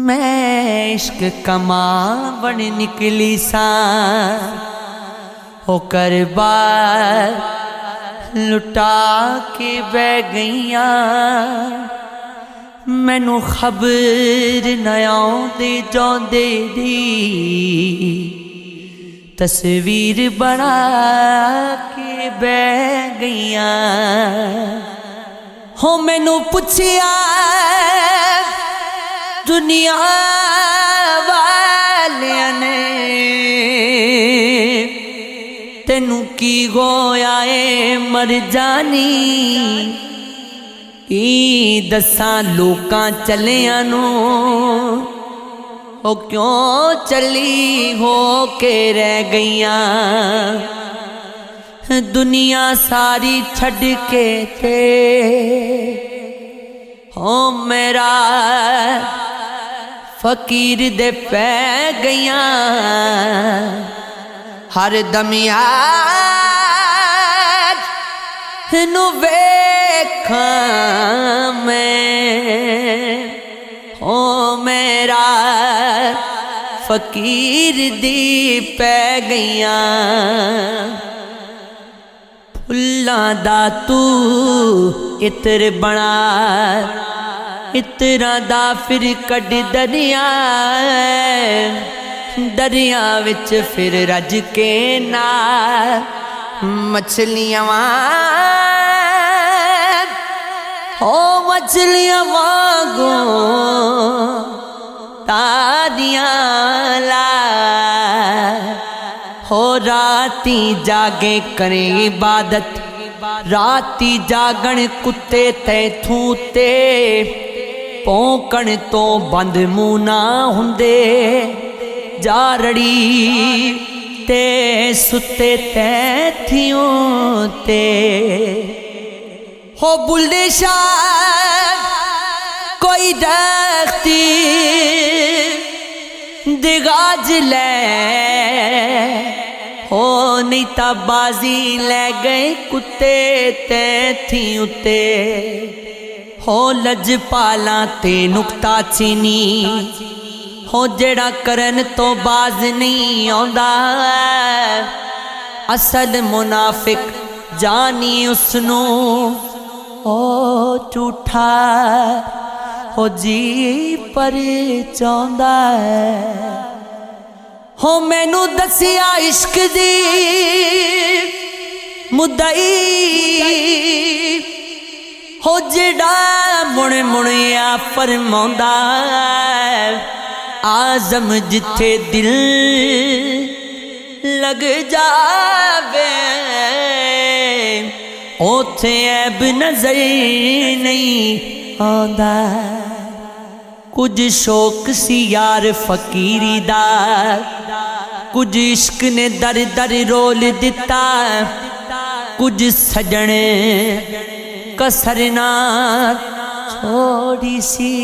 मैं इश्क कमावण निकली सा हो कर बार लुटा के बह गईया। मैनू खबर न आउंदे जांदे दी तस्वीर बना के बह गईया। हो मैनू पुछया दुनिया वालियां ने तेनू की होया है मर जानी। ई दसां लोकां चलियां नू ओ क्यों चली हो के रह गईयां। दुनिया सारी छड़ के ते हो मेरा फकीर दे पै गईयां। हर दमिया नू वेखां मैं हो मेरा फकीर दी पै गईयां। फुल्लां दा तू इत्र बना इतरा दा फिर कड दरिया दरिया विच फिर रज के ना मछलियां हो मछलियां वागो तारियां ला हो राती जागे करे इबादत राती जागण कुत्ते तैथू ते भौंकण तो बंद मुंह ना हुंदे। जारड़ी ते सुते तैथियों ते हो बुल्ले शाह कोई दख्ती दिगाज ले हो नहीं ता बाजी ले गए कुत्ते तैथी उते। हो लजपाला ते नुक्ता चीनी हो जेड़ा करन तो बाज नहीं आंदा। असल मुनाफिक जानी उसनू ओ झूठा हो जी पर चांदा। हो मैनू दसिया इश्क दी मुद्दई हो जेड़ा मुड़ मुड़िया फरमांदा। आजम जिथे दिल लग जावे ओथे ऐब नजर नहीं आंदा। कुछ शौक सी यार फकीरी दा कुछ इश्क ने दर दर रोल दिता। कुछ सजण कसर ना छोड़ी सी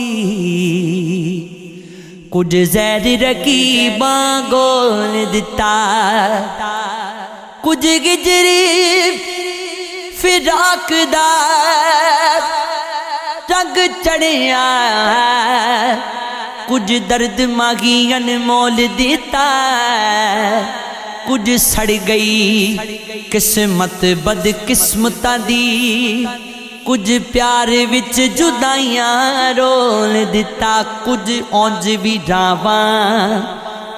कुछ जहर रकीबां गोल दिता। कुछ गिजरी फिराक दा रंग चढ़िया। कुछ दर्द मागी अनमोल दिता। कुछ सड़ गई किस्मत बदकिस्मतां दी। कुछ प्यार विच जुदाइयां रोल दिता। कुछ औंज भी रावां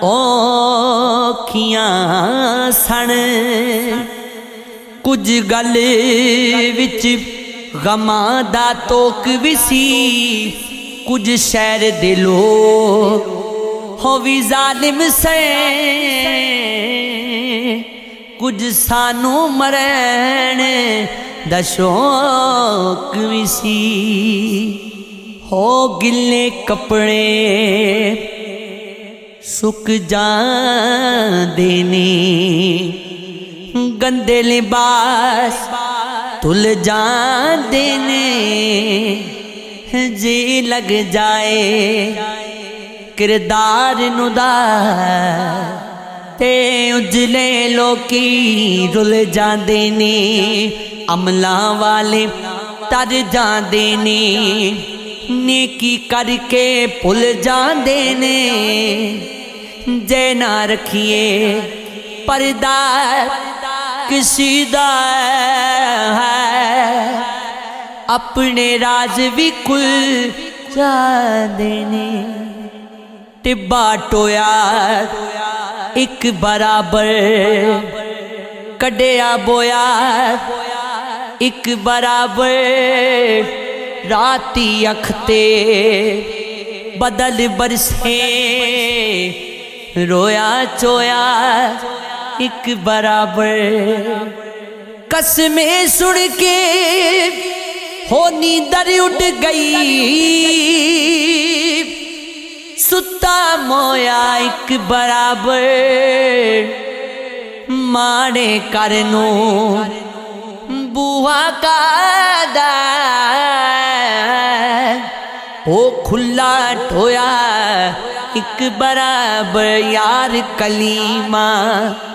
औखियां सन। कुछ गल विच गमां दा तोक भी सी। कुछ शहर दे लोग हो भी जालिम से कुछ सानू मरन दा शौक भी सी। हो गिले कपड़े सुक जांदे ने गंदे लिबास धुल जांदे ने। जी लग जाए किरदार नुदा ते उजले लोकी रुल जांदे ने। अमला वाले तर जांदे ने نیکی کر کے بھل جاندے نے جے نہ رکھیے پردہ کسی دا ہے اپنے راز بھی کھل جاندے نے ٹبا ٹویا ایک برابر کڈیا بویا ایک برابر راتی اکھتے بدل برسے رویا چویا ایک برابر قسمیں سن کے ہو نیندر اٹھ گئی ستا مویا ایک برابر ماڑے کرنو بوہا کا دا او کھلا ٹھویا ایک برابر یار کلیمہ